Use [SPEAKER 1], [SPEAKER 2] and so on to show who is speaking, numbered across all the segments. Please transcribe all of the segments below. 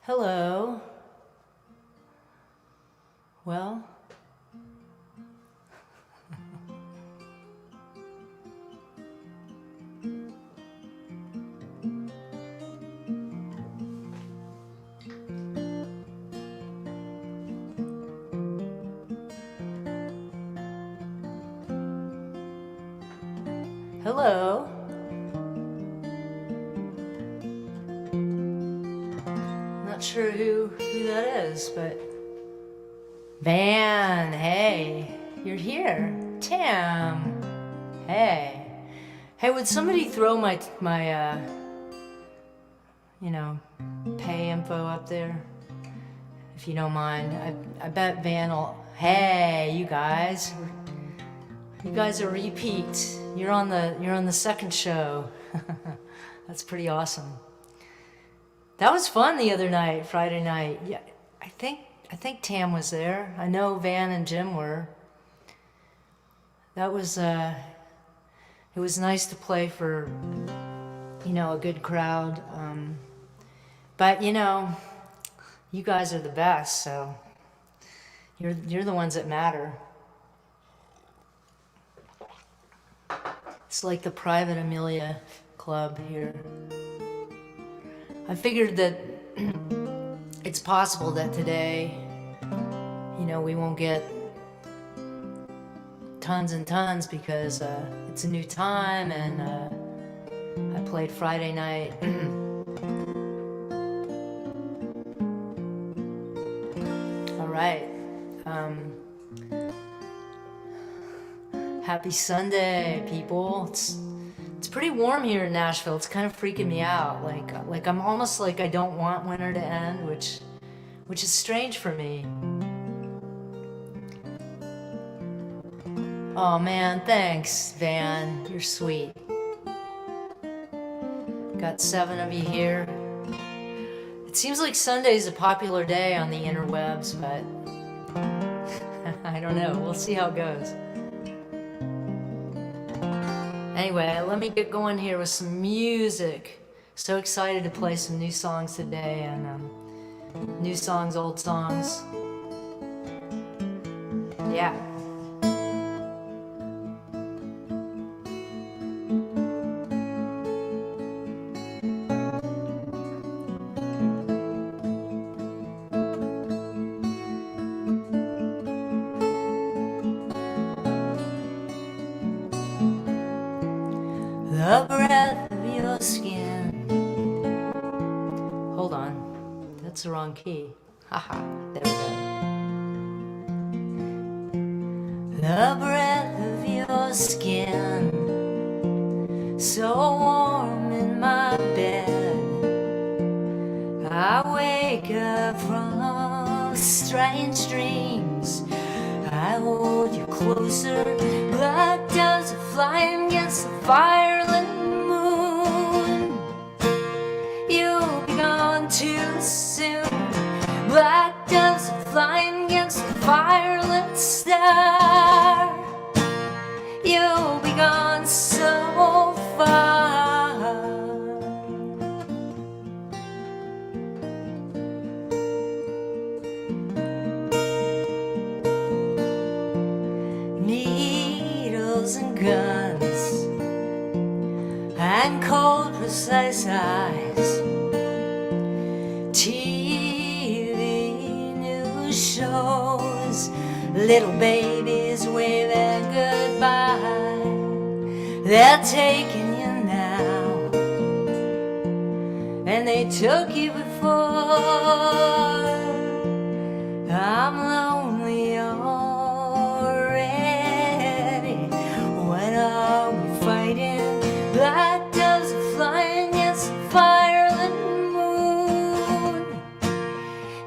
[SPEAKER 1] Hello. Well, hello. Not sure who that is, but Van, hey, you're here. Tam, hey. Hey, would somebody throw my pay info up there? If you don't mind. I bet Van will, hey, you guys are repeat. You're on the second show. That's pretty awesome. That was fun the other night, Friday night. Yeah, I think Tam was there. I know Van and Jim were. That was it was nice to play for a good crowd. But you guys are the best, so you're the ones that matter. It's like the private Amelia club here. I figured that it's possible that today, we won't get tons and tons because it's a new time and I played Friday night. All right. Happy Sunday, people. It's pretty warm here in Nashville. It's kind of freaking me out. Like I'm almost like I don't want winter to end, which is strange for me. Oh man, thanks, Van. You're sweet. Got 7 of you here. It seems like Sunday's a popular day on the interwebs, but I don't know. We'll see how it goes. Anyway, let me get going here with some music. So excited to play some new songs today, and new songs, old songs. Yeah. The breath of your skin. Hold on, that's the wrong key. Haha, there we go. The breath of your skin, so warm in my bed. I wake up from strange dreams. I hold you closer, black doves are flying against the firelit moon. You'll be gone too soon. Black doves are flying against the firelit star. You'll be gone so far. Needles and guns and cold precise eyes. TV news shows little babies waving goodbye. They're taking you now, and they took you before. I'm lonely already. When are we fighting? Black doves are flying against the firelit moon.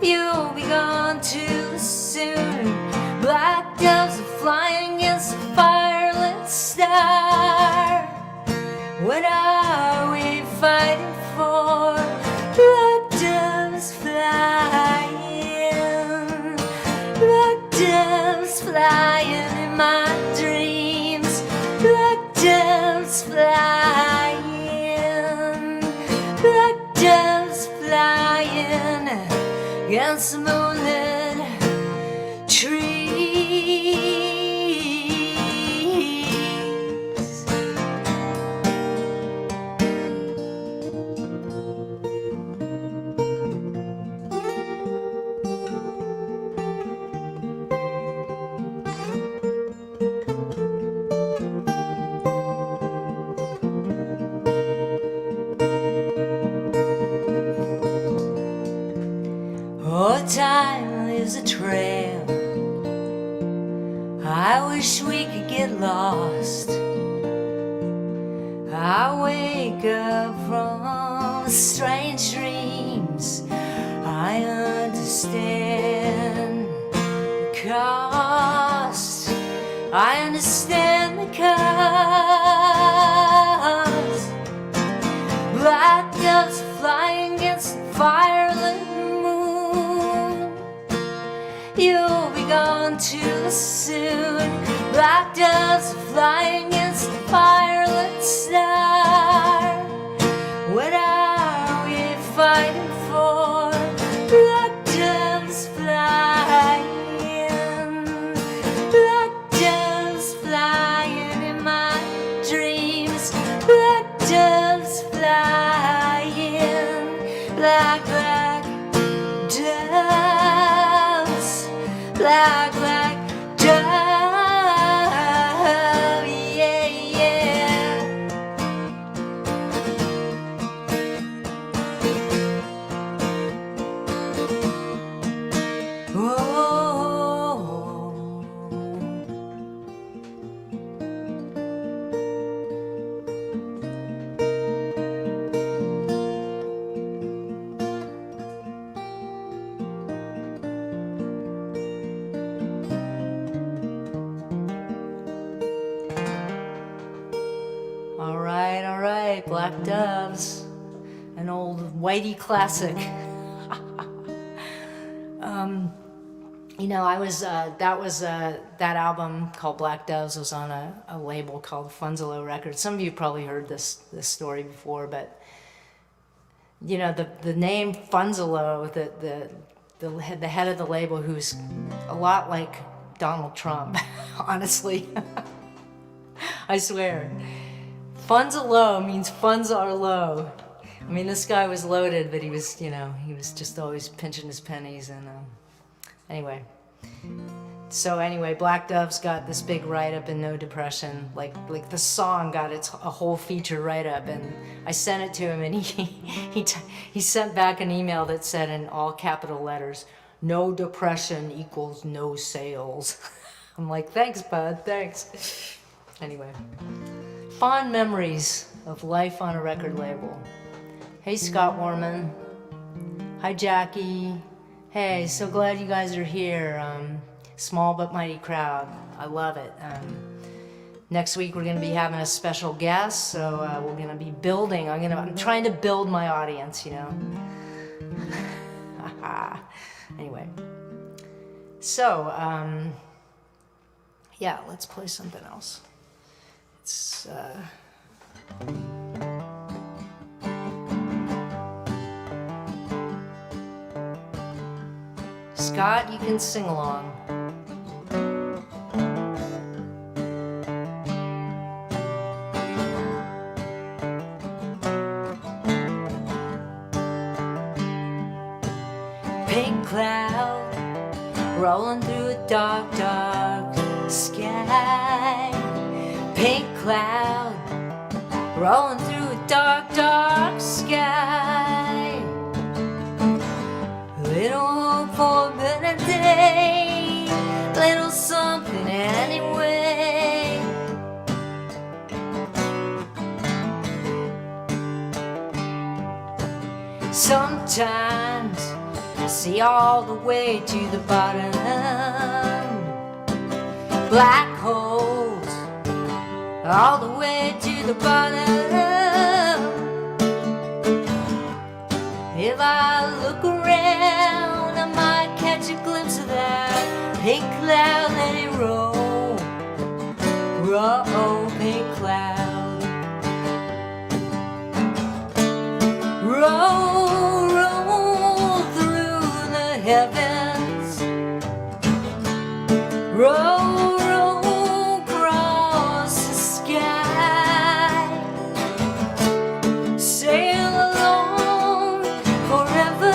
[SPEAKER 1] You'll be gone too soon. Black doves are flying against the firelit star. What are we fighting for? Black doves flying. Black doves flying in my dreams. Black doves flying. Black doves flying. against the moonlit trees. Oh, time leaves a trail. I wish we could get lost. I wake up from strange dreams. I understand the cost. I understand the cost. Black doves flying against the firelit moon. You'll be gone too soon. Black doves flying against the firelit star. What are we fighting for? Black doves flying. Black doves flying in my dreams. Black doves flying. Black, black doves. Black, black dove, yeah, yeah. Oh. All right, Black Doves, an old whitey classic. You know, that album called Black Doves was on a label called Funzalo Records. Some of you probably heard this story before, but you know, the name Funzalo, the head of the label, who's a lot like Donald Trump, honestly. I swear. Funds are low means funds are low. I mean, this guy was loaded, but he was, you know, he was just always pinching his pennies. And anyway, Black Dove's got this big write-up in No Depression. Like the song got a whole feature write-up, and I sent it to him, and he sent back an email that said in all capital letters, "No depression equals no sales." I'm like, thanks, bud, thanks. Anyway. Fond memories of life on a record label. Hey, Scott Warman. Hi, Jackie. Hey, so glad you guys are here. Small but mighty crowd. I love it. Next week we're going to be having a special guest, so we're going to be building. I'm trying to build my audience, you know. Anyway. So, yeah, let's play something else. It's, Scott, you can sing along. Pink cloud rolling through a dark, dark sky. Pink cloud rolling through a dark, dark sky. Little hope for a better day, little something anyway. Sometimes I see all the way to the bottom. Black holes all the way to the bottom. If I look around, I might catch a glimpse of that pink cloud. Let it roll, roll, pink cloud. Roll, roll through the heavens. Roll, roll across the sky. Sail along forever.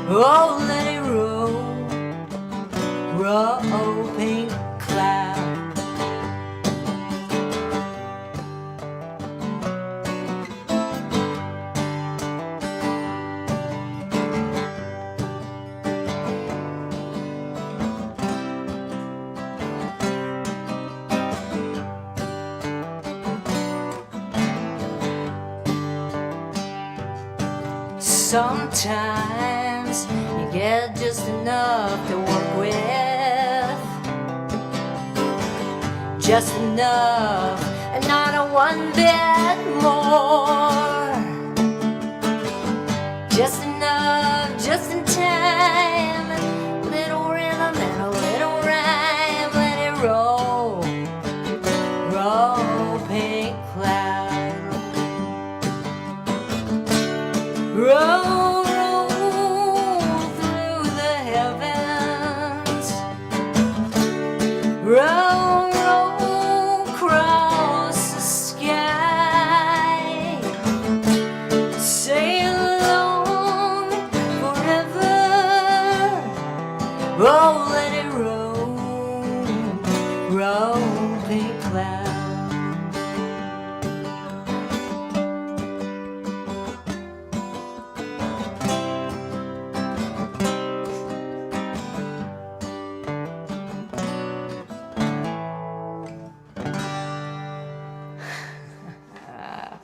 [SPEAKER 1] Oh, let it roll, roll, pink cloud. Sometimes you get just enough to work with, just enough and not a one bit more, just enough, just in time, little rhythm and a little rhyme, let it roll, roll, pink cloud. Roll, roll through the heavens. Roll, roll across the sky. Sail along forever. Oh, let it roll, roll, pink cloud.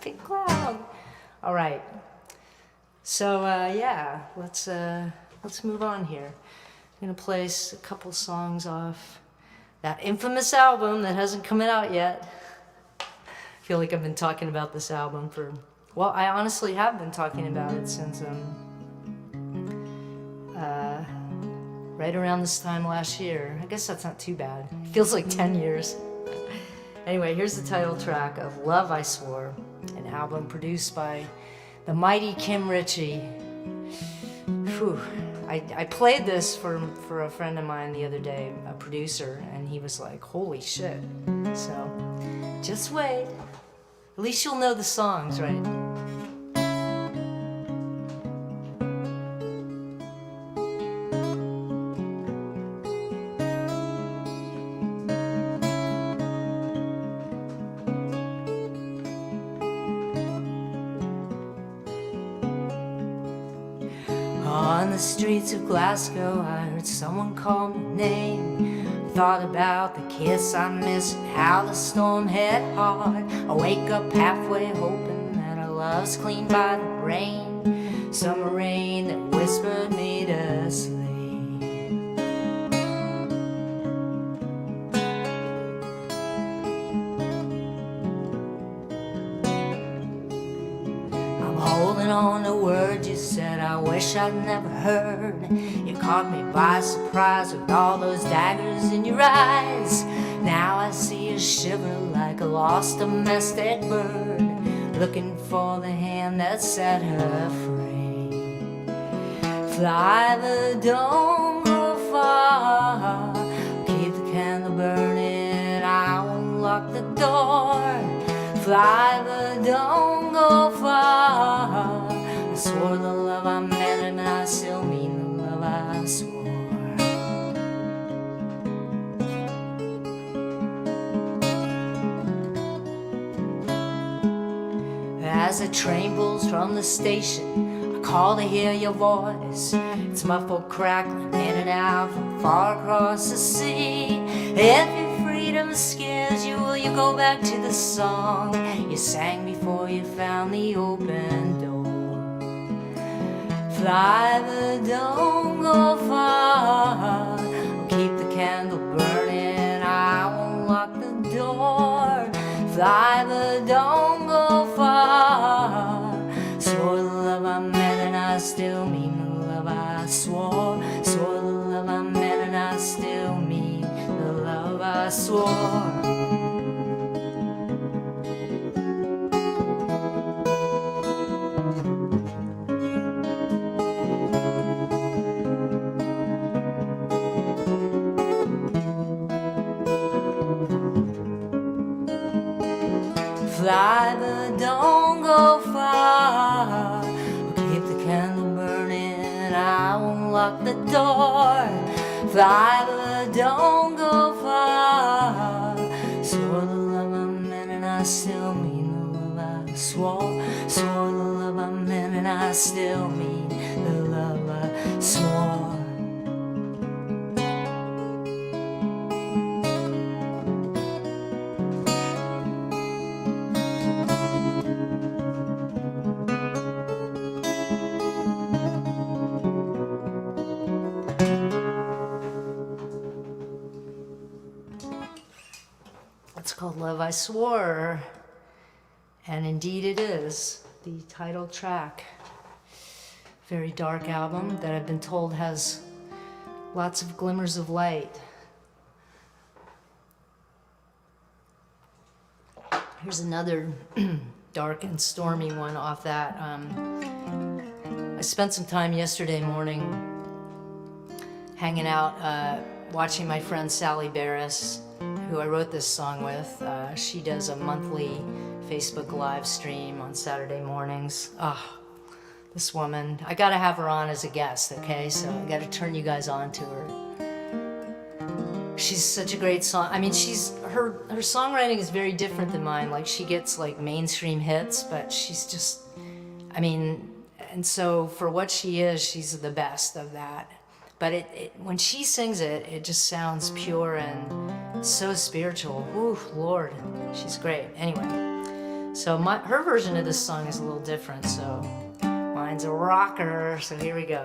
[SPEAKER 1] Pink cloud. All right. So yeah, let's move on here. I'm gonna play a couple songs off that infamous album that hasn't come out yet. I feel like I've been talking about this album for, well, I honestly have been talking about it since right around this time last year. I guess that's not too bad. It feels like 10 years. Anyway, here's the title track of Love I Swore, an album produced by the mighty Kim Ritchie. Whew. I played this for a friend of mine the other day, a producer, and he was like, holy shit. So, just wait. At least you'll know the songs, right? On the streets of Glasgow, I heard someone call my name. Thought about the kiss I missed and how the storm hit hard. I wake up halfway hoping that our love's clean by the rain. Summer rain that whispered me to sleep. Holding on to words you said I wish I'd never heard. You caught me by surprise with all those daggers in your eyes. Now I see you shiver like a lost domestic bird, looking for the hand that set her free. Fly, but don't go far. Keep the candle burning, I won't lock the door. Fly, but don't go far. I swore the love I meant and I still mean the love I swore. As the train pulls from the station, I call to hear your voice. It's muffled crackling in and out from far across the sea. If your freedom scares you, will you go back to the song you sang before you found the open door? Fly, but don't go far. Keep the candle burning, I won't lock the door. Fly, but don't go far. Swore the love I meant and I still mean the love I swore. Swore the love I meant and I still mean the love I swore. fly but don't go far. Keep the candle burning, I won't lock the door. Fly but don't go far. Swore the love I meant and I still mean the love I swore. Swore the love I meant and I still mean the love I swore. It's called Love I Swore, and indeed it is the title track. Very dark album that I've been told has lots of glimmers of light. Here's another dark and stormy one off that. I spent some time yesterday morning hanging out, watching my friend Sally Barris, who I wrote this song with. She does a monthly Facebook live stream on Saturday mornings. This woman, I gotta have her on as a guest, okay? So I gotta turn you guys on to her. She's such a great song. I mean, her songwriting is very different than mine. Like, she gets like mainstream hits, but she's just, I mean, and so for what she is, she's the best of that. But when she sings it, it just sounds pure and so spiritual. Ooh, Lord, she's great. Anyway, so her version of this song is a little different, so mine's a rocker, so here we go.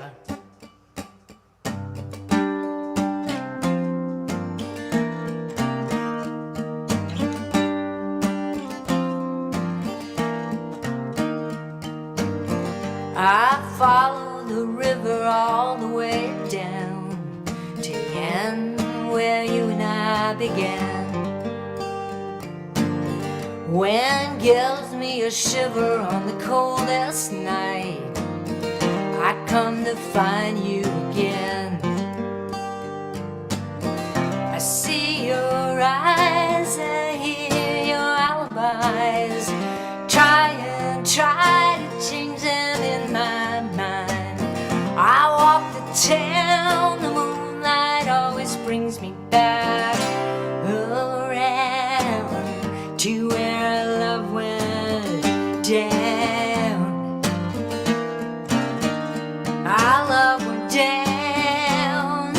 [SPEAKER 1] I follow the river all the way down to the end where you and I began. Wind gives me a shiver on the coldest night. I come to find you again. I see your eyes, I hear your alibis. Try to change them in my mind. I walk the town, the moonlight always brings me back around to where our love went down. Our love went down.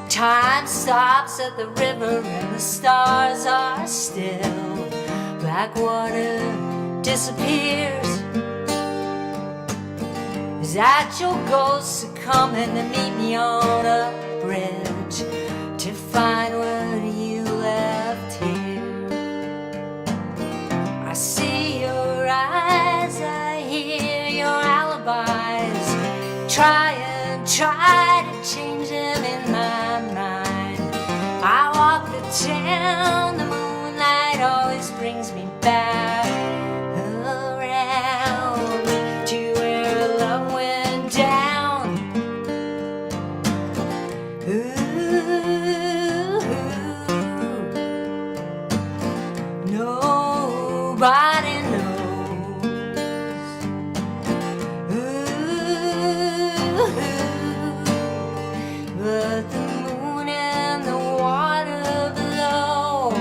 [SPEAKER 1] Time stops at the river and the stars are still. Black water disappears. Is that your ghost coming to meet me on a bridge to find what you left here? I see your eyes, I hear your alibis. Try to change them in my mind. I walk the town, the moonlight always brings me back around to where love went down. Ooh, nobody knows. Ooh, but the moon and the water below.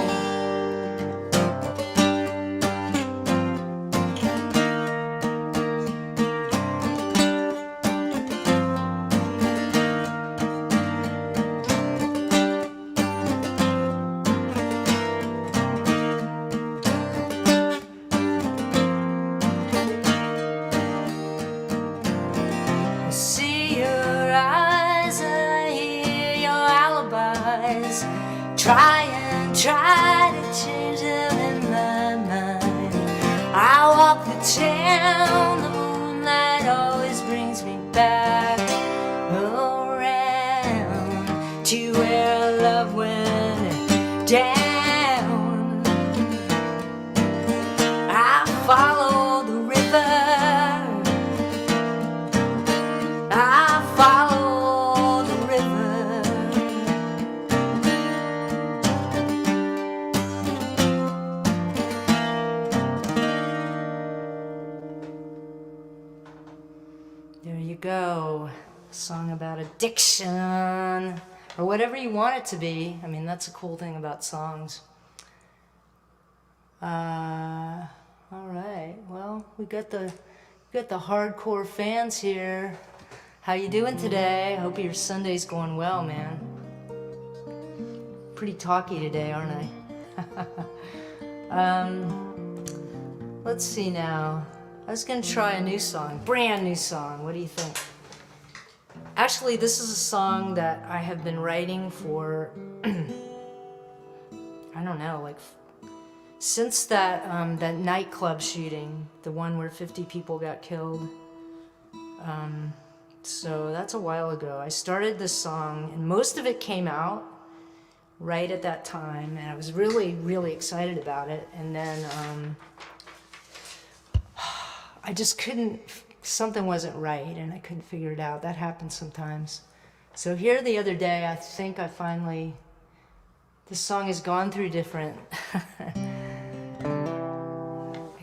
[SPEAKER 1] go. A song about addiction, or whatever you want it to be. I mean, that's a cool thing about songs. All right. Well, we got the hardcore fans here. How you doing today? I hope your Sunday's going well, man. Pretty talky today, aren't I? Let's see now. I was gonna try a new song, brand new song. What do you think? Actually, this is a song that I have been writing for, I don't know, like since that nightclub shooting, the one where 50 people got killed. So that's a while ago. I started this song, and most of it came out right at that time, and I was really, really excited about it. And then I just couldn't, something wasn't right, and I couldn't figure it out. That happens sometimes. So here the other day, I think I finally, this song has gone through different, I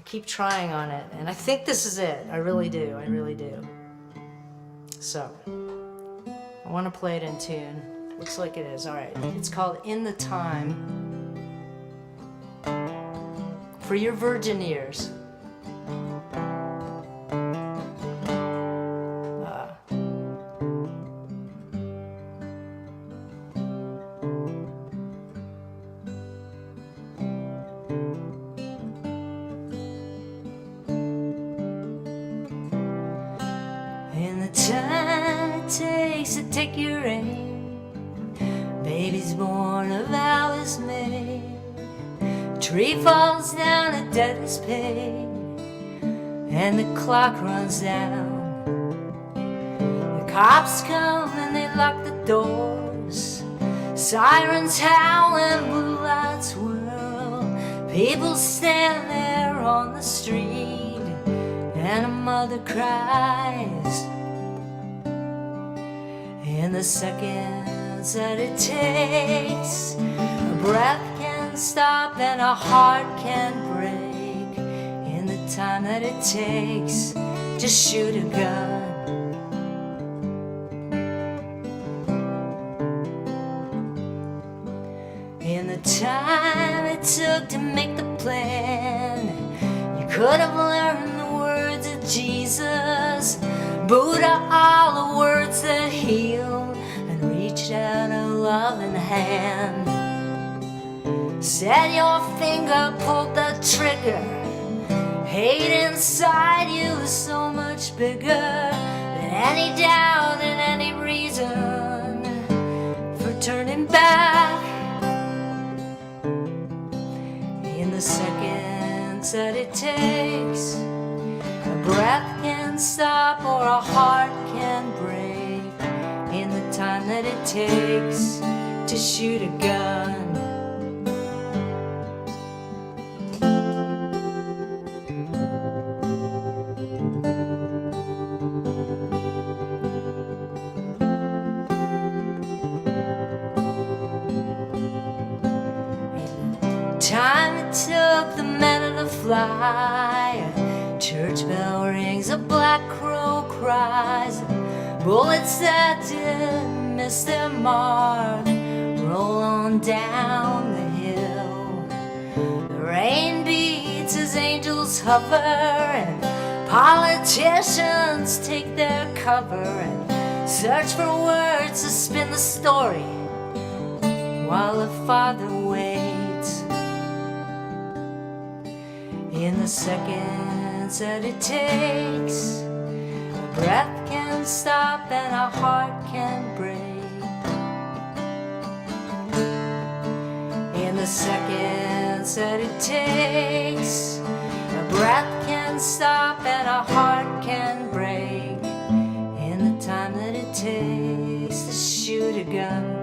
[SPEAKER 1] keep trying on it, and I think this is it. I really do, I really do. So, I want to play it in tune. Looks like it is. All right. It's called In the Time. For your virgin ears. In the time it takes to take your aim, baby's born, a vow is made. Tree falls down, a debt is paid, and the clock runs down. The cops come and they lock the doors. Sirens howl and blue lights whirl. People stand there on the street, and a mother cries. In the seconds that it takes, a breath can stop and a heart can break. In the time that it takes, just shoot a gun. In the time it took to make the plan, you could have learned the words of Jesus, Buddha, all the words that heal, and reached out a loving hand. Set your finger, pulled the trigger. Hate inside you is so much bigger than any doubt and any reason for turning back. In the seconds that it takes, a breath can stop or a heart can break. In the time that it takes to shoot a gun. Time it took the manna to fly, a church bell rings, a black crow cries, bullets that didn't miss their mark roll on down the hill. The rain beats as angels hover, and politicians take their cover and search for words to spin the story while the father waits. In the seconds that it takes, a breath can stop and a heart can break. In the seconds that it takes, a breath can stop and a heart can break. In the time that it takes to shoot a gun.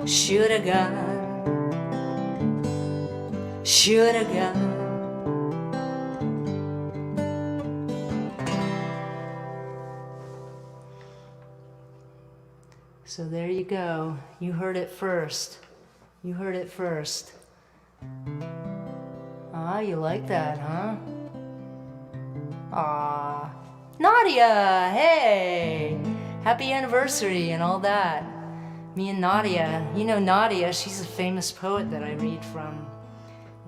[SPEAKER 1] Shoot a gun. Shoot a gun. So there you go. You heard it first. You heard it first. Ah, you like that, huh? Ah, Nadia, hey! Happy anniversary and all that. Me and Nadia, you know Nadia, she's a famous poet that I read from.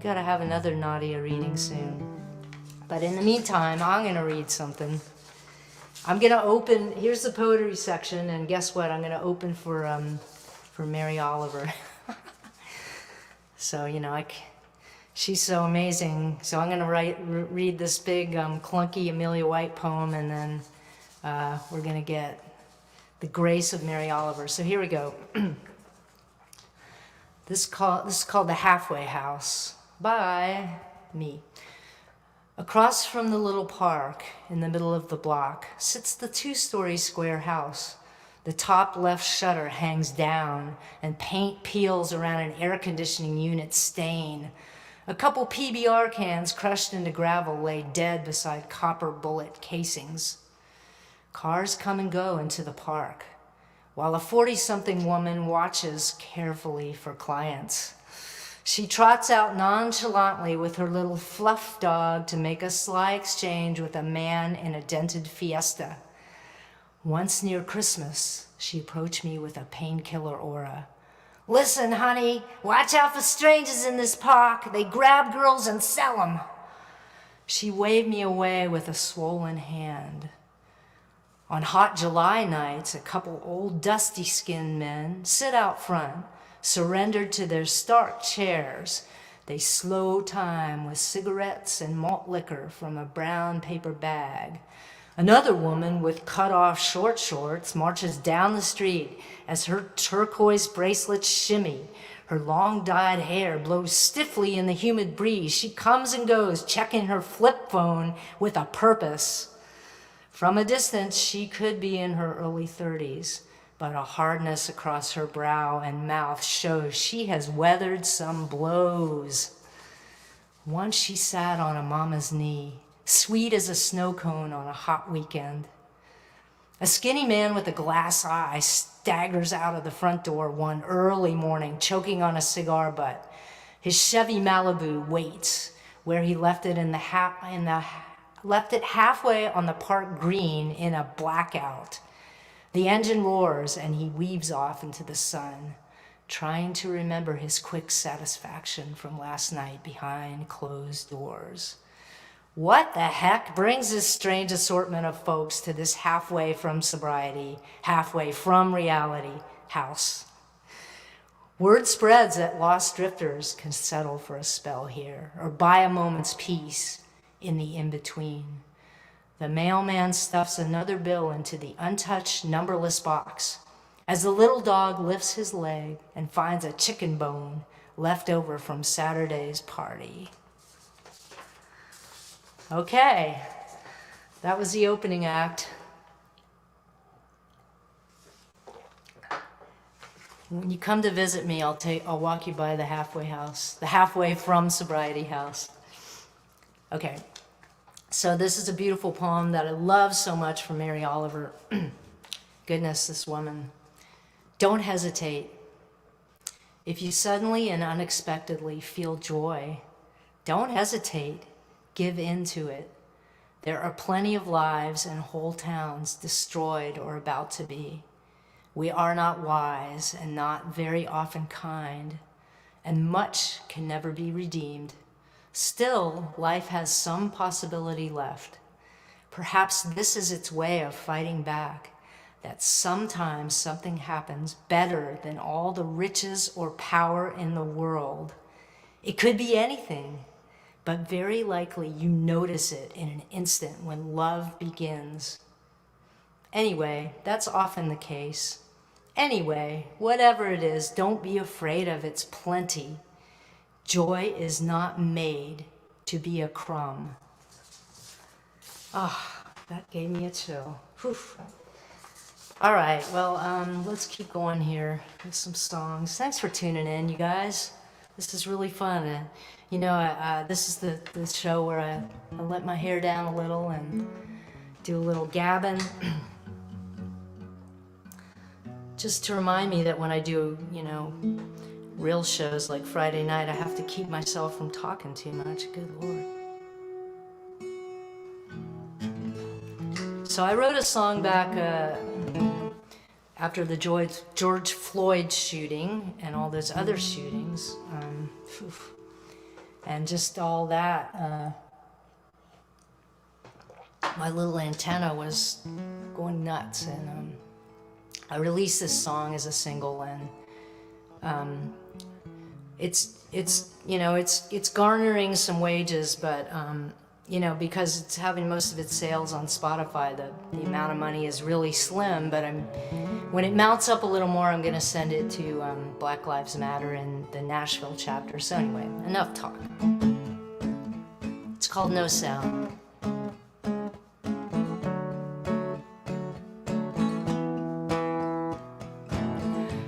[SPEAKER 1] Gotta have another Nadia reading soon. But in the meantime, I'm gonna read something. I'm gonna open, here's the poetry section, and guess what? I'm gonna open for Mary Oliver. So, you know, she's so amazing. So I'm gonna read this big clunky Amelia White poem, and then we're gonna get the grace of Mary Oliver. So here we go. This is called The Halfway House by me. Across from the little park in the middle of the block sits the 2-story square house. The top left shutter hangs down and paint peels around an air conditioning unit stain. A couple PBR cans crushed into gravel lay dead beside copper bullet casings. Cars come and go into the park, while a 40-something woman watches carefully for clients. She trots out nonchalantly with her little fluff dog to make a sly exchange with a man in a dented Fiesta. Once near Christmas, she approached me with a painkiller aura. "Listen, honey, watch out for strangers in this park. They grab girls and sell them." She waved me away with a swollen hand. On hot July nights, a couple old dusty-skinned men sit out front, surrendered to their stark chairs. They slow time with cigarettes and malt liquor from a brown paper bag. Another woman with cut-off short shorts marches down the street as her turquoise bracelets shimmy. Her long-dyed hair blows stiffly in the humid breeze. She comes and goes, checking her flip phone with a purpose. From a distance, she could be in her early 30s, but a hardness across her brow and mouth shows she has weathered some blows. Once she sat on a mama's knee, sweet as a snow cone on a hot weekend. A skinny man with a glass eye staggers out of the front door one early morning, choking on a cigar butt. His Chevy Malibu waits where he left it left it halfway on the park green in a blackout. The engine roars and he weaves off into the sun, trying to remember his quick satisfaction from last night behind closed doors. What the heck brings this strange assortment of folks to this halfway from sobriety, halfway from reality house? Word spreads that lost drifters can settle for a spell here, or buy a moment's peace in the in-between. The mailman stuffs another bill into the untouched, numberless box as the little dog lifts his leg and finds a chicken bone left over from Saturday's party. Okay, that was the opening act. When you come to visit me, I'll walk you by the halfway house, the halfway from sobriety house. Okay, so this is a beautiful poem that I love so much from Mary Oliver. Goodness, this woman. Don't hesitate. If you suddenly and unexpectedly feel joy, don't hesitate. Give in to it. There are plenty of lives and whole towns destroyed or about to be. We are not wise and not very often kind, and much can never be redeemed. Still, life has some possibility left. Perhaps this is its way of fighting back, that sometimes something happens better than all the riches or power in the world. It could be anything, but very likely you notice it in an instant when love begins. Anyway, that's often the case. Anyway, whatever it is, don't be afraid of its plenty. Joy is not made to be a crumb. Ah, that gave me a chill. Whew. All right, well, let's keep going here with some songs. Thanks for tuning in, you guys. This is really fun. You know, this is the show where I let my hair down a little and do a little gabbing. Just to remind me that when I do, you know, real shows like Friday night, I have to keep myself from talking too much. Good Lord. So I wrote a song back after the George Floyd shooting and all those other shootings, and just all that. My little antenna was going nuts, and I released this song as a single, and it's garnering some wages, but because it's having most of its sales on Spotify, the amount of money is really slim. But when it mounts up a little more, I'm gonna send it to Black Lives Matter and the Nashville chapter. So anyway, enough talk. It's called No Sound.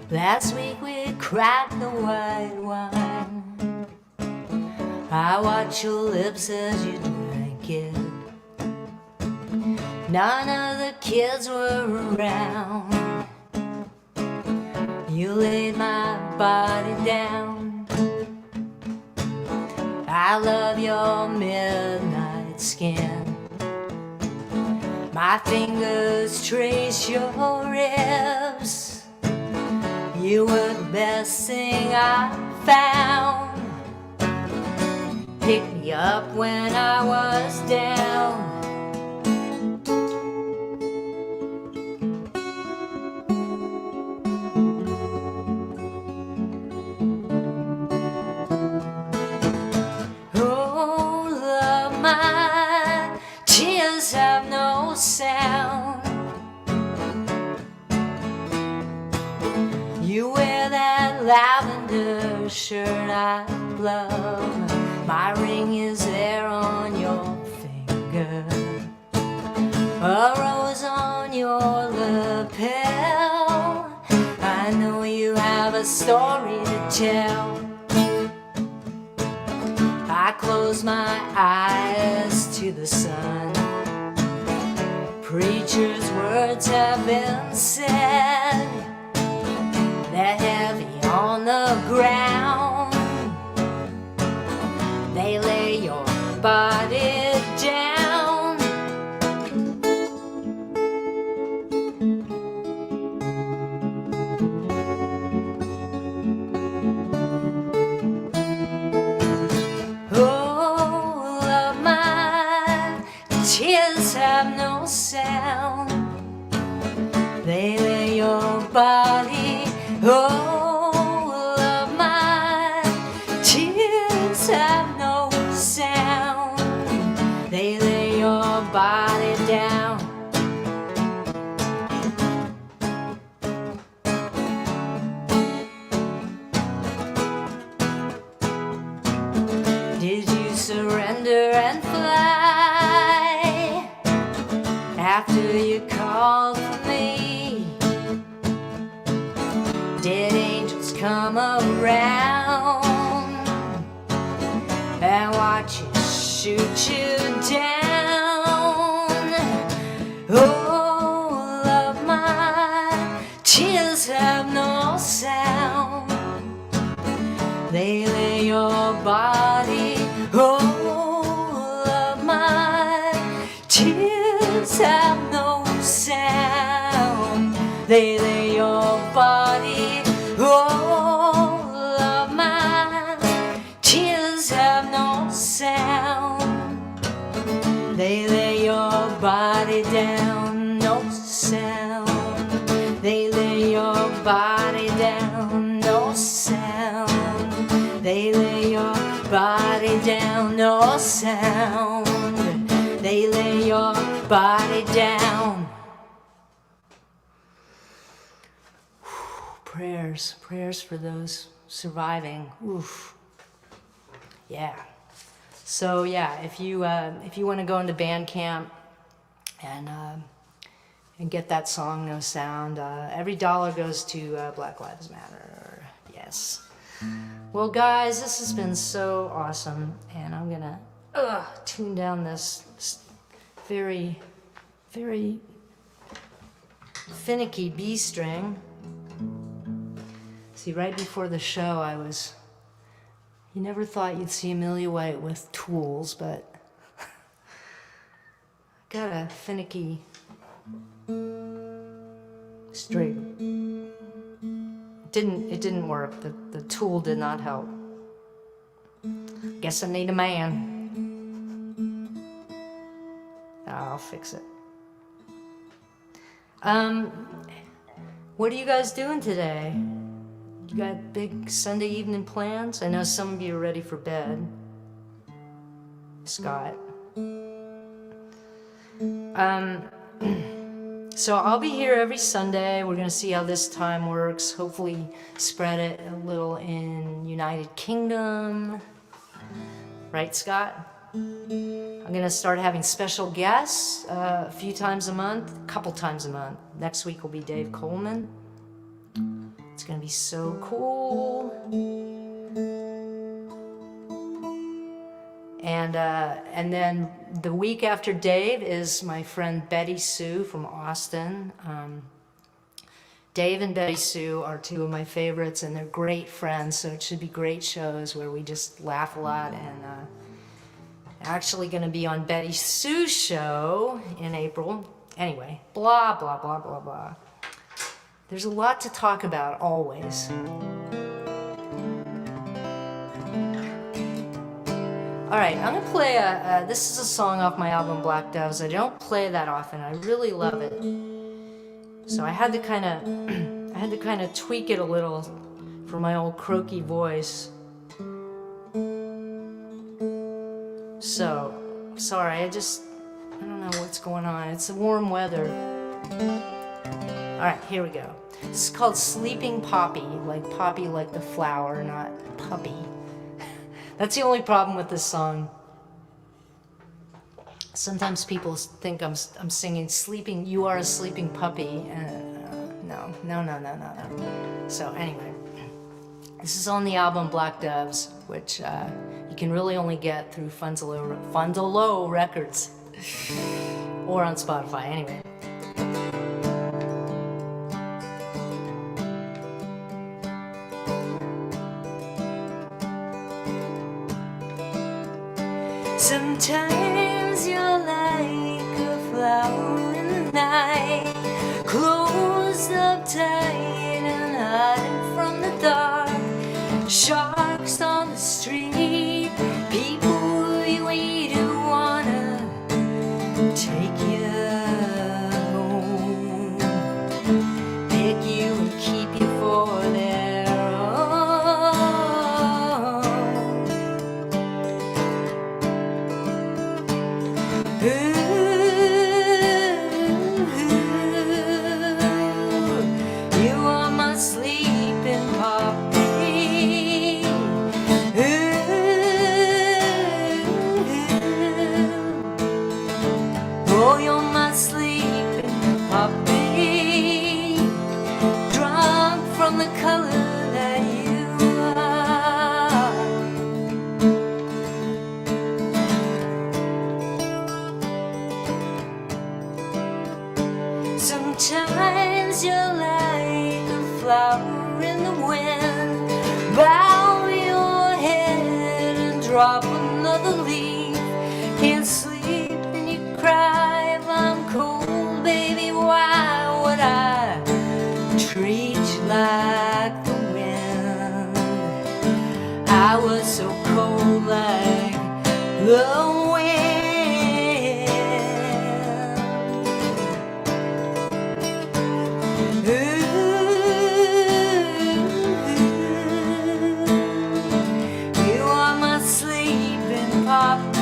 [SPEAKER 1] Last week we cracked the white wine. I watched your lips as you drank it. None of the kids were around. You laid my body down. I love your midnight skin. My fingers trace your ribs. You were the best thing I found. Pick me up when I was down. Oh, love, my tears have no sound. You wear that lavender shirt I love. My ring is there on your finger. A rose on your lapel. I know you have a story to tell. I close my eyes to the sun. Preacher's words have been said. They're heavy on the ground. They lay your body down. Oh, love, my tears have no sound. They lay your body. Oh, love, my tears have no sound. They lay your body down. Did you surrender and fly after you called for me? Did angels come around and watch you shoot you down? Oh, love, my tears have no sound. They lay your body. Oh, love, my tears have no sound. They lay your body. Oh, love, my tears have no sound. They lay your body down. No sound. They lay your body down. No sound. They lay your body down. No sound. They lay your body down. Prayers for those surviving. Oof. Yeah. So yeah, if you want to go into Bandcamp and get that song No Sound, every dollar goes to Black Lives Matter. Yes. Well, guys, this has been so awesome, and I'm gonna tune down this very, very finicky B string. See, right before the show, you never thought you'd see Amelia White with tools, but got a finicky Straight. It didn't work. The tool did not help. Guess I need a man. I'll fix it. What are you guys doing today? You got big Sunday evening plans? I know some of you are ready for bed. Scott. So I'll be here every Sunday. We're gonna see how this time works. Hopefully spread it a little in United Kingdom. Right, Scott? I'm gonna start having special guests a few times a month, a couple times a month. Next week will be Dave Coleman. It's gonna be so cool. And then the week after Dave is my friend Betty Sue from Austin. Dave and Betty Sue are two of my favorites, and they're great friends, so it should be great shows where we just laugh a lot. And actually going to be on Betty Sue's show in April. Anyway, blah, blah, blah, blah, blah. There's a lot to talk about, always. All right, I'm gonna play this is a song off my album Black Doves. I don't play that often. I really love it. So I had to kind of tweak it a little for my old croaky voice. So, sorry, I don't know what's going on. It's the warm weather. All right, here we go. This is called Sleeping Poppy, like poppy like the flower, not puppy. That's the only problem with this song. Sometimes people think I'm singing sleeping, you are a sleeping puppy. No. So anyway, this is on the album Black Doves, which you can really only get through Fundalo Records or on Spotify. Anyway. Sometimes you're like a flower in the night, closed up tight and hiding from the dark. Sharks on the street, people you eat who wanna take you home, pick you and keep you for their own. You are my sleeping puppy. Oh, you're my sleeping puppy, drunk from the color that you are. Sometimes you're like a flower in the wind. Bow your head and drop another leaf. Can't sleep and you cry if I'm cold, baby. Why would I treat you like the wind? I was so cold like the wind. You are my sleeping puppy.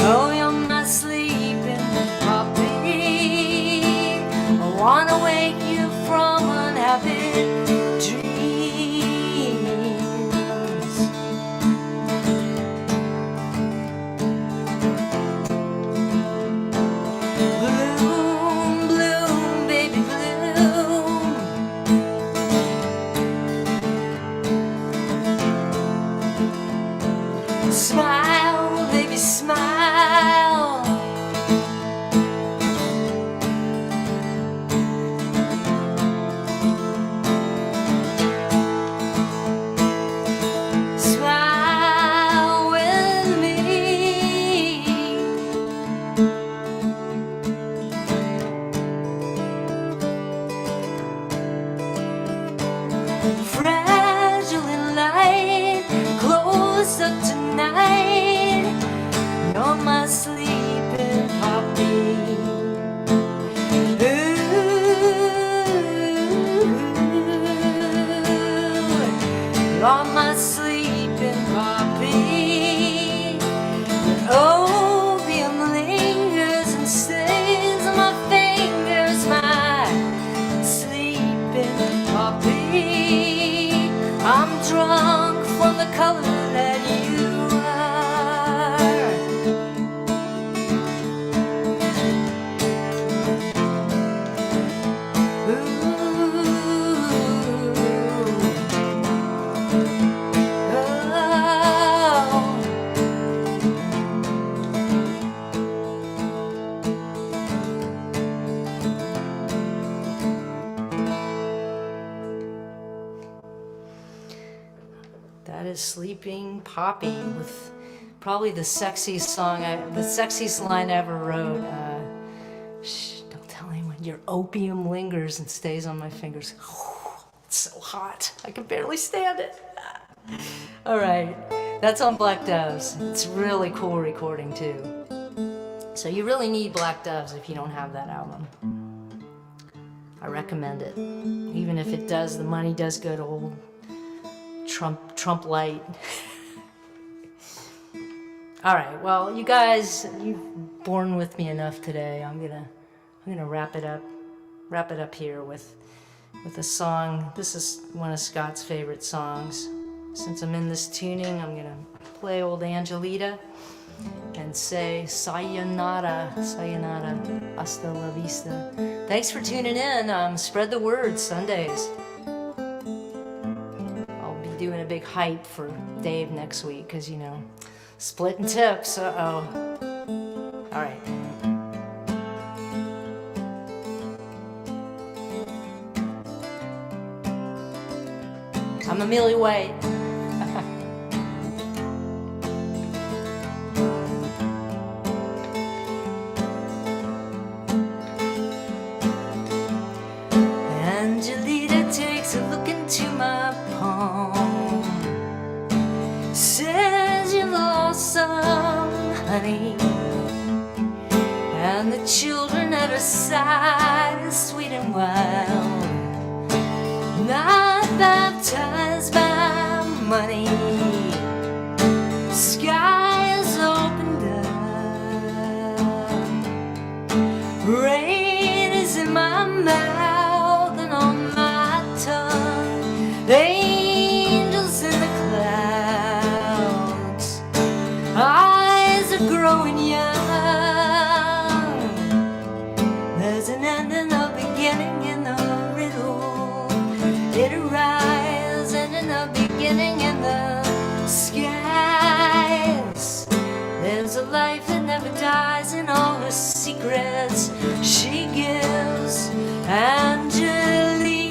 [SPEAKER 1] Oh, you're my sleeping puppy. I wanna wake you from unhappy dreams. Bloom, bloom, baby, bloom. Smile, baby, smile. is Sleeping Poppy with probably the sexiest song, the sexiest line I ever wrote. Shh, don't tell anyone. Your opium lingers and stays on my fingers. It's so hot. I can barely stand it. All right, that's on Black Doves. It's really cool recording too. So you really need Black Doves if you don't have that album. I recommend it. Even if it does, the money does go to old Trump light. All right, well, you guys, you've borne with me enough today. I'm gonna wrap it up here with a song. This is one of Scott's favorite songs. Since I'm in this tuning, I'm gonna play old Angelita and say sayonara, sayonara, hasta la vista. Thanks for tuning in. Spread the word Sundays. I'll be doing a big hype for Dave next week because, you know, splitting tips. Uh-oh. All right. I'm Amelia White. Angelita takes a look into my palm, says you lost some honey, and the children at her side are sweet and wild, not baptized by money. Sky is opened up, rain is in my mouth and on my tongue, the angels in the clouds, eyes are growing young. There's an end and a beginning in the riddle. It arrives and in the beginning in the skies. There's a life that never dies in all her secrets she gives. Angelita.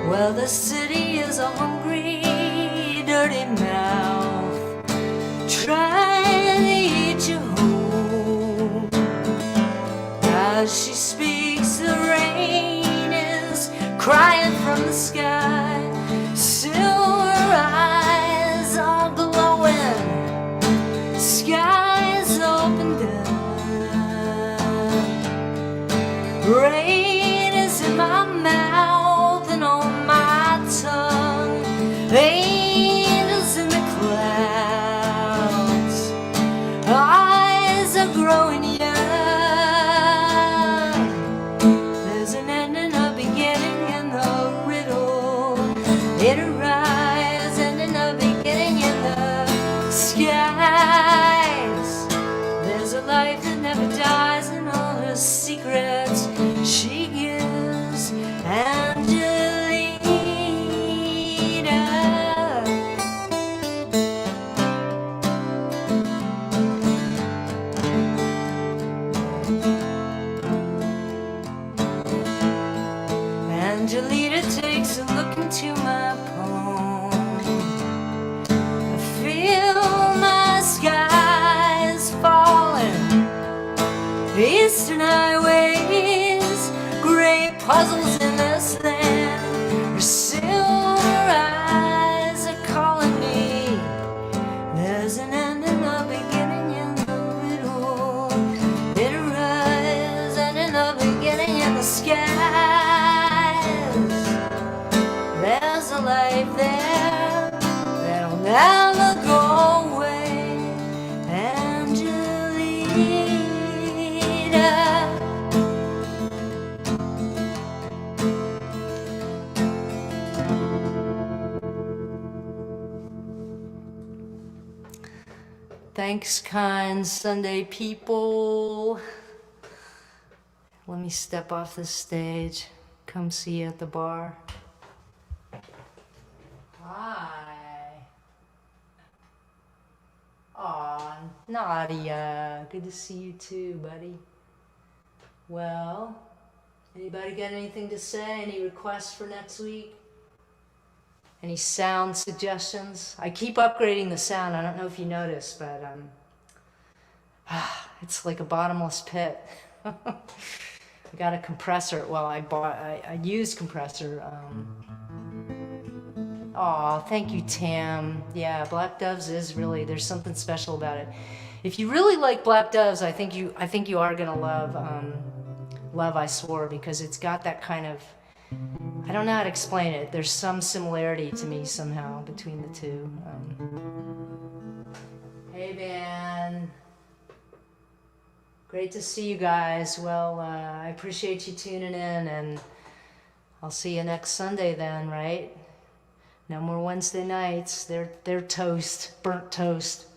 [SPEAKER 1] Well, the city is a hungry, dirty mouth, trying to eat you whole. As she speaks, the rain is crying from the sky. Silver eyes are glowing, skies opened up. Rain is in my mouth and on my tongue. Angels in the clouds, eyes are growing young. There's an end and a beginning in the riddle. It arrives and in the beginning in the skies. There's a life that never dies in all her secrets she gives. Angelita. Angelita takes a look into my palm. I feel my skies falling, eastern highways, great puzzles in this land. Her silver eyes are calling me. There's an end and a beginning in the riddle. It arrives and in the beginning in the skies. There's a life there that'll never go away. Angelita. Thanks, kind Sunday people. Let me step off this stage. Come see you at the bar. Hi. Aw, Nadia. Good to see you too, buddy. Well, anybody got anything to say? Any requests for next week? Any sound suggestions? I keep upgrading the sound. I don't know if you noticed, but it's like a bottomless pit. I got a compressor. Well, I used compressor. Aw, thank you, Tam. Yeah, Black Doves is really, there's something special about it. If you really like Black Doves, I think you are gonna love Love I Swore, because it's got that kind of, I don't know how to explain it. There's some similarity to me somehow between the two. Hey, Van. Great to see you guys. Well, I appreciate you tuning in, and I'll see you next Sunday then, right? No more Wednesday nights. They're toast, burnt toast.